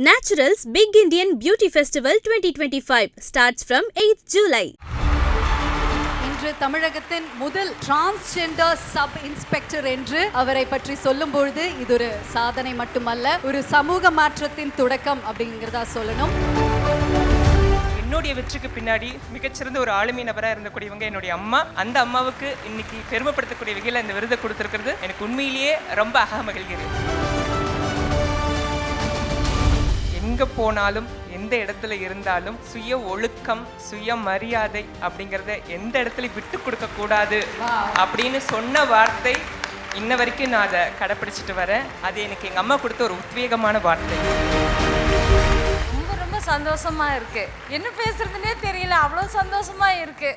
Naturals Big Indian Beauty Festival 2025 starts from 8th July. இன்று தமிழகத்தின் முதல் டிரான்ஸ்ஜெண்டர் சப் இன்ஸ்பெக்டர் என்று அவரை பற்றி சொல்லும்பொழுது இது ஒரு சாதனை மட்டுமல்ல, ஒரு சமூக மாற்றத்தின் தொடக்கம் அப்படிங்கிறதா சொல்லணும். என்னுடைய வெற்றிக்கு பின்னாடி மிகச்சிறந்த ஒரு ஆளுமை நபராக இருந்தக்கூடியவங்க என்னுடைய அம்மா. அந்த அம்மாவுக்கு இன்னைக்கு பெருமைப்படுத்தக்கூடிய வகையில் இந்த விருதை கொடுத்திருக்கிறது எனக்கு உண்மையிலேயே ரொம்ப அகமகிழ்கிறது. எங்கே போனாலும் எந்த இடத்துல இருந்தாலும் சுய ஒழுக்கம், சுய மரியாதை அப்படிங்கிறத எந்த இடத்துல விட்டு கொடுக்க கூடாது அப்படின்னு சொன்ன வார்த்தை இன்ன வரைக்கும் நான் அதை கடைப்பிடிச்சிட்டு வரேன். அது எனக்கு எங்கள் அம்மா கொடுத்த ஒரு உத்வேகமான வார்த்தை. ரொம்ப ரொம்ப சந்தோஷமா இருக்கு. என்ன பேசுறதுன்னே தெரியல, அவ்வளோ சந்தோஷமா இருக்கு.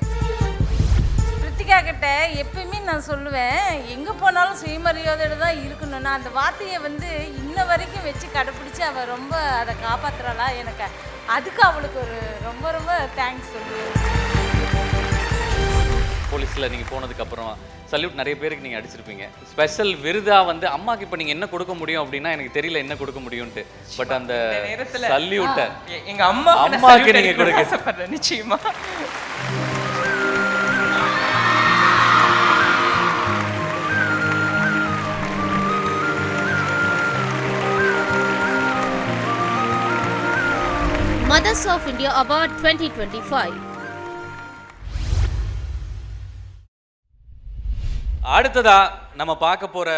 கிருத்திகா கிட்ட எப்பயுமே நான் சொல்லுவேன், எங்கே போனாலும் சுயமரியாதையோடு தான் இருக்கணும்னா அந்த வார்த்தையை இன்ன வரைக்கும் வச்சு கடைப்பிடிச்சி அவள் ரொம்ப அதை காப்பாற்றுறாளா. எனக்கு அதுக்கு அவளுக்கு ஒரு ரொம்ப ரொம்ப தேங்க்ஸ் சொல்லுவேன். போலீஸில் நீங்கள் போனதுக்கப்புறம் சல்யூட் நிறைய பேருக்கு நீங்கள் அடிச்சிருப்பீங்க. ஸ்பெஷல் விருதாக அம்மாவுக்கு இப்போ நீங்கள் என்ன கொடுக்க முடியும் அப்படின்னா எனக்கு தெரியல என்ன கொடுக்க முடியும்ட்டு. பட் அந்த நேரத்தில் சல்யூட்டை எங்கள் அம்மாவுக்கு நீங்கள் கொடுக்க நிச்சயமா. Mothers of India Award 2025. அடுத்ததா நம்ம பார்க்க போற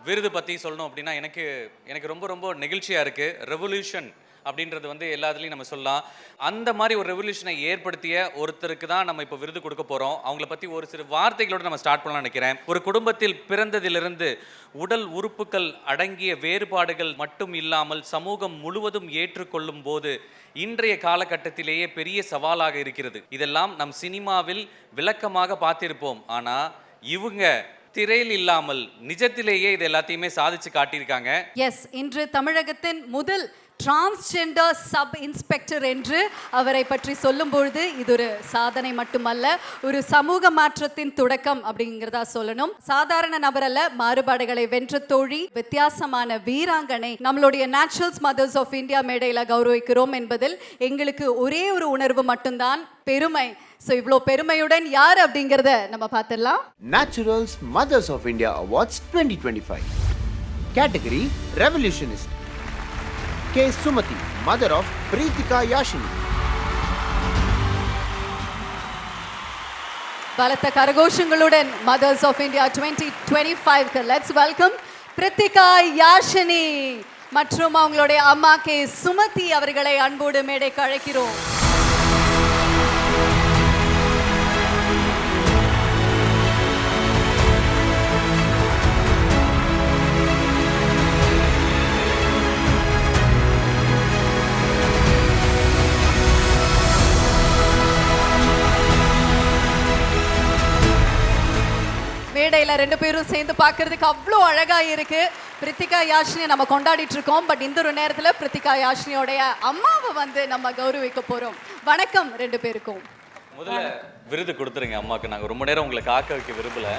விருது பத்தி சொல்லணும் அப்படின்னா எனக்கு ரொம்ப ரொம்ப நெகிழ்ச்சியா இருக்கு. ரெவல்யூஷன் அப்படின்றது எல்லாத்துலேயும் நம்ம சொல்லலாம். அந்த மாதிரி ஒரு ரெவல்யூஷனை ஏற்படுத்திய ஒருத்தருக்கு தான் நம்ம இப்போ விருது கொடுக்க போகிறோம். அவங்கள பற்றி ஒரு சில வார்த்தைகளோடு நம்ம ஸ்டார்ட் பண்ணலாம்னு நினைக்கிறேன். ஒரு குடும்பத்தில் பிறந்ததிலிருந்து உடல் உறுப்புகள் அடங்கிய வேறுபாடுகள் மட்டும் இல்லாமல் சமூகம் முழுவதும் ஏற்றுக்கொள்ளும் போது இன்றைய காலகட்டத்திலேயே பெரிய சவாலாக இருக்கிறது. இதெல்லாம் நம் சினிமாவில் விளக்கமாக பார்த்திருப்போம். ஆனால் இவங்க திரையில் இல்லாமல் நிஜத்திலேயே இது எல்லாத்தையுமே சாதிச்சு காட்டியிருக்காங்க. எஸ், இன்று தமிழகத்தின் முதல் டிரான்ஸ்ஜெண்டர் சப் இன்ஸ்பெக்டர் என்று அவரை பற்றி சொல்லும்பொழுது இது ஒரு சாதனை மட்டுமல்ல, ஒரு சமூக மாற்றத்தின் தொடக்கம் அப்படிங்கிறதா சொல்லணும். சாதாரண நபர் அல்ல, மாறுபாடுகளை வென்ற தோழி, வித்தியாசமான வீராங்கனை நம்மளுடைய நேச்சுரல்ஸ் மதர்ஸ் ஆஃப் இந்தியா மேடையில் கௌரவிக்கிறோம் என்பதில் எங்களுக்கு ஒரே ஒரு உணர்வு மட்டும்தான், பெருமை. ஸோ இவ்வளோ பெருமையுடன் யார் அப்படிங்கிறத நம்ம பார்த்துடலாம். Naturals Mothers of India Awards 2025. Category Revolutionist. K. Sumati, mother of Preetika Yashini. பலத்த கரகோஷங்களுடன் mothers of India 2025 let's welcome Preetika Yashini மற்றும் அவங்களுடைய அம்மா கே சுமதி அவர்களை அன்போடு மேடைக்கு அழைக்கிறோம். மேடையில் ரெண்டு பேரும் சேர்ந்து பார்க்கறதுக்கு அவ்வளோ அழகாக இருக்கு. பிரித்திகா யாஷினியை நம்ம கொண்டாடிட்டு இருக்கோம். பட் இந்த ஒரு நேரத்தில் பிரித்திகா யாஷினியோடைய அம்மாவை நம்ம கௌரவிக்க போகிறோம். வணக்கம் ரெண்டு பேருக்கும். முதல்ல விருது கொடுத்துருங்க அம்மாவுக்கு. நாங்கள் ரொம்ப நேரம் உங்களை காக்க வைக்க விரும்பல.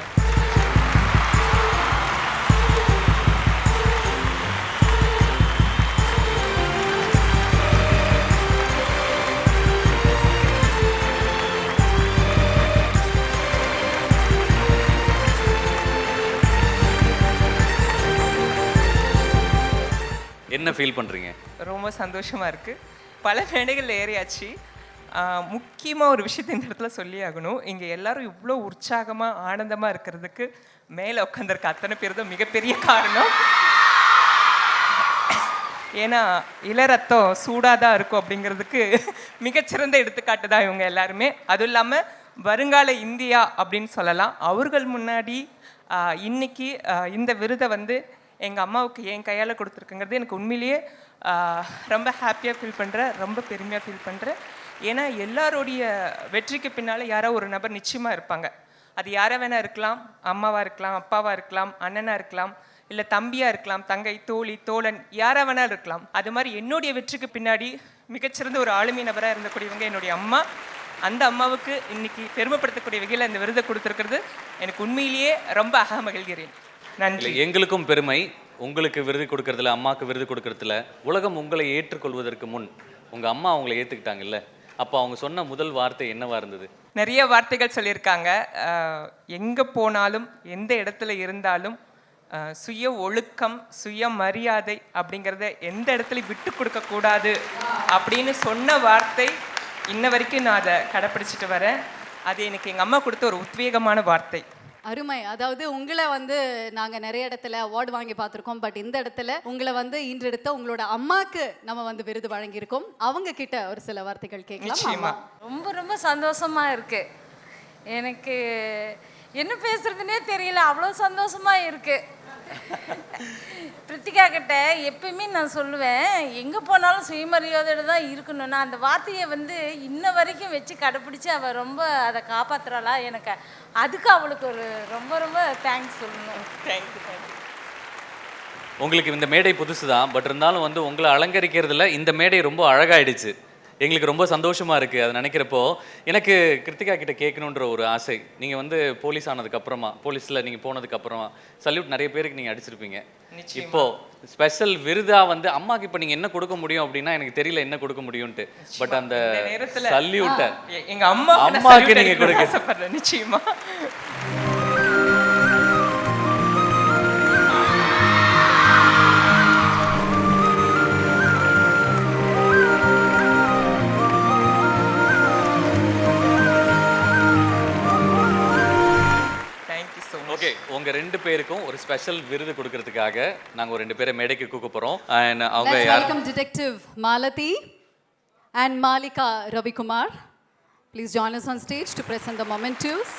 என்ன ஃபீல் பண்ணுறீங்க? ரொம்ப சந்தோஷமாக இருக்குது. பல மேடைகளில் ஏறியாச்சு. முக்கியமாக ஒரு விஷயத்தை இந்த இடத்துல சொல்லி ஆகணும். இங்கே எல்லாரும் இவ்வளோ உற்சாகமாக ஆனந்தமாக இருக்கிறதுக்கு மேலே உட்காந்துருக்க அத்தனை பேர் தான் மிகப்பெரிய காரணம். ஏன்னா இளரத்தம் சூடாக தான் இருக்கும் அப்படிங்கிறதுக்கு மிகச்சிறந்த எடுத்துக்காட்டு தான் இவங்க எல்லாருமே. அதுவும் இல்லாமல் வருங்கால இந்தியா அப்படின்னு சொல்லலாம். அவர்கள் முன்னாடி இன்னைக்கு இந்த விருதை எங்கள் அம்மாவுக்கு என் கையால் கொடுத்துருக்குங்கிறது எனக்கு உண்மையிலேயே ரொம்ப ஹாப்பியாக ஃபீல் பண்ணுறேன், ரொம்ப பெருமையாக ஃபீல் பண்ணுறேன். ஏன்னா எல்லாரோடைய வெற்றிக்கு பின்னால் யாரோ ஒரு நபர் நிச்சயமாக இருப்பாங்க. அது யாராக வேணால் இருக்கலாம், அம்மாவாக இருக்கலாம், அப்பாவாக இருக்கலாம், அண்ணனாக இருக்கலாம், இல்லை தம்பியாக இருக்கலாம், தங்கை, தோழி, தோழன், யாராக வேணாலும் இருக்கலாம். அது மாதிரி என்னுடைய வெற்றிக்கு பின்னாடி மிகச்சிறந்த ஒரு ஆளுமை நபராக இருந்தக்கூடியவங்க என்னுடைய அம்மா. அந்த அம்மாவுக்கு இன்னைக்கு பெருமைப்படுத்தக்கூடிய வகையில் இந்த விருதை கொடுத்துருக்கிறது எனக்கு உண்மையிலேயே ரொம்ப அகமகிழ்கிறேன். நன்றி. எங்களுக்கும் பெருமை. உங்களுக்கு விருது கொடுக்கறதுல, அம்மாவுக்கு விருது கொடுக்கறதுல உலகம் உங்களை ஏற்றுக்கொள்வதற்கு முன் உங்கள் அம்மா அவங்களை ஏற்றுக்கிட்டாங்கல்ல, அப்போ அவங்க சொன்ன முதல் வார்த்தை என்னவா இருந்தது? நிறைய வார்த்தைகள் சொல்லியிருக்காங்க. எங்கே போனாலும் எந்த இடத்துல இருந்தாலும் சுய ஒழுக்கம், சுய மரியாதை அப்படிங்கிறத எந்த இடத்துலையும் விட்டு கொடுக்கக்கூடாது அப்படின்னு சொன்ன வார்த்தை இன்ன வரைக்கும் நான் அதை கடைப்பிடிச்சிட்டு வரேன். அது எனக்கு எங்கள் அம்மா கொடுத்த ஒரு உத்வேகமான வார்த்தை. அருமை. அதாவது உங்களை வந்து நாங்கள் நிறைய இடத்துல அவார்டு வாங்கி பார்த்துருக்கோம். பட் இந்த இடத்துல உங்களை வந்து இன்றெடுத்த உங்களோட அம்மாக்கு நம்ம வந்து விருது வழங்கியிருக்கோம். அவங்க கிட்ட ஒரு சில வார்த்தைகள் கேட்கலாம். ரொம்ப ரொம்ப சந்தோஷமா இருக்கு. எனக்கு என்ன பேசுறதுனே தெரியல, அவ்வளோ சந்தோஷமா இருக்கு. பிரித்திகா கிட்ட எப்பயுமே நான் சொல்லுவேன், எங்கே போனாலும் சுயமரியாதையோடு தான் இருக்கணும்னா அந்த வார்த்தையை வந்து இன்ன வரைக்கும் வச்சு கடைப்பிடிச்சு அவள் ரொம்ப அதை காப்பாற்றுறாளா. எனக்கு அதுக்கு அவளுக்கு ஒரு ரொம்ப ரொம்ப தேங்க்ஸ் சொல்லணும். தேங்க்யூ. உங்களுக்கு இந்த மேடை புதுசு தான், பட் இருந்தாலும் வந்து உங்களை அலங்கரிக்கிறதுல இந்த மேடை ரொம்ப அழகாயிடுச்சு. எங்களுக்கு ரொம்ப சந்தோஷமாக இருக்குது அதை நினைக்கிறப்போ. எனக்கு கிருத்திகா கிட்ட கேட்கணுன்ற ஒரு ஆசை. நீங்கள் வந்து போலீஸ் ஆனதுக்கப்புறமா, போலீஸில் நீங்கள் போனதுக்கப்புறமா சல்யூட் நிறைய பேருக்கு நீங்கள் அடிச்சிருப்பீங்க. இப்போது ஸ்பெஷல் விருதாக வந்து அம்மாவுக்கு இப்போ நீங்கள் என்ன கொடுக்க முடியும் அப்படின்னா எனக்கு தெரியல என்ன கொடுக்க முடியும்ட்டு. பட் அந்த சல்யூட்டை எங்கள் அம்மாவுக்கு நீங்கள் கொடுக்க நிச்சயமா. ஓகே, உங்கள் 2 பேருக்கும் ஒரு ஸ்பெஷல் விருது கொடுக்கறதுக்காக நாங்கள் ஒரு 2 பேரை மேடைக்கு கூக்க போகிறோம். அவங்க welcome detective Malathi and Malika Ravikumar. Please join us on stage to present the mementos.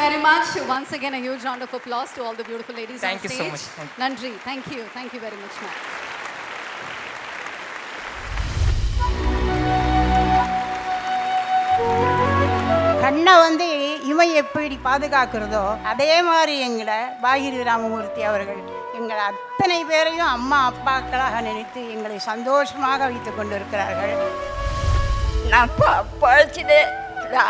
Very much. Once again, a huge round of applause to all the beautiful ladies Thank on stage. Thank you so much. Nandri, thank you. Thank you very much, ma'am. கண்ணை வந்து இவன் எப்படி பாதுகாக்கிறதோ அதே மாதிரி எங்களை பாகிரி ராமமூர்த்தி அவர்கள் எங்கள் அத்தனை பேரையும் அம்மா அப்பாக்களாக நினைத்து எங்களை சந்தோஷமாக வைத்து கொண்டிருக்கிறார்கள். நான் பழிச்சுட்டு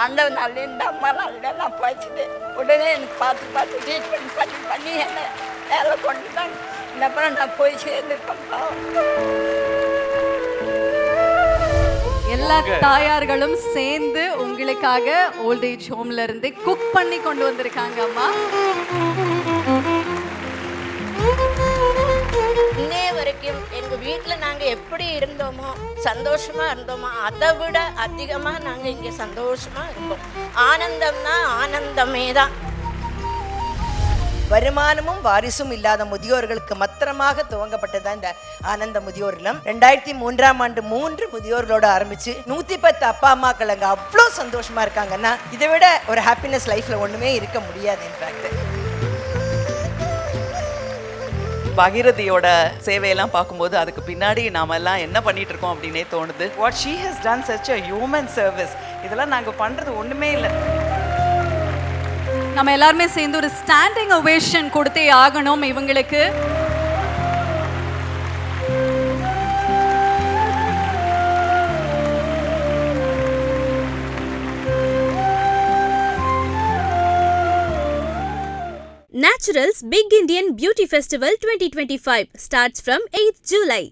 ஆண்டவன் நல்ல இந்த அம்மா நல்ல நான் பழிச்சுட்டு உடனே எனக்கு பார்த்து ட்ரீட்மெண்ட் பண்ணி என்னை வேலை கொண்டுட்டாங்க. இந்த அப்புறம் நான் போய் சேர்ந்துருப்பேன். எல்லா தாயார்களும் சேர்ந்து உங்களுக்காக ஓல்ட் ஏஜ் ஹோம்ல இருந்து குக் பண்ணி கொண்டு வந்திருக்காங்க அம்மா. இன்னைய வரைக்கும் எங்கள் வீட்டில் நாங்கள் எப்படி இருந்தோமோ சந்தோஷமாக இருந்தோமோ அதை விட அதிகமாக நாங்கள் இங்கே சந்தோஷமாக இருந்தோம். ஆனந்தம்னா ஆனந்தமே தான். வருமானமும் வாரிசும் இல்லாத முதியோர்களுக்கு மாத்திரமாக துவங்கப்பட்டதான் இந்த ஆனந்த முதியோர் இல்லம். 2003ஆம் ஆண்டு 3 முதியோர்களோட ஆரம்பிச்சு 110 அப்பா அம்மாக்கள் அங்கே அவ்வளோ சந்தோஷமா இருக்காங்கன்னா இதை விட ஒரு ஹாப்பினஸ் லைஃப்ல ஒண்ணுமே இருக்க முடியாது. இன்ஃபேக்ட் பகீரதியோட சேவையெல்லாம் பார்க்கும்போது அதுக்கு பின்னாடி நாம எல்லாம் என்ன பண்ணிட்டு இருக்கோம் அப்படின்னே தோணுது. What she has done such a human service. இதெல்லாம் நாங்கள் பண்றது ஒண்ணுமே இல்லை. நம்ம எல்லாருமே சேர்ந்து ஒரு ஸ்டாண்டிங் ஓவேஷன் கொடுத்தே ஆகணும் இவங்களுக்கு. Naturals Big Indian Beauty Festival 2025 starts from 8th July.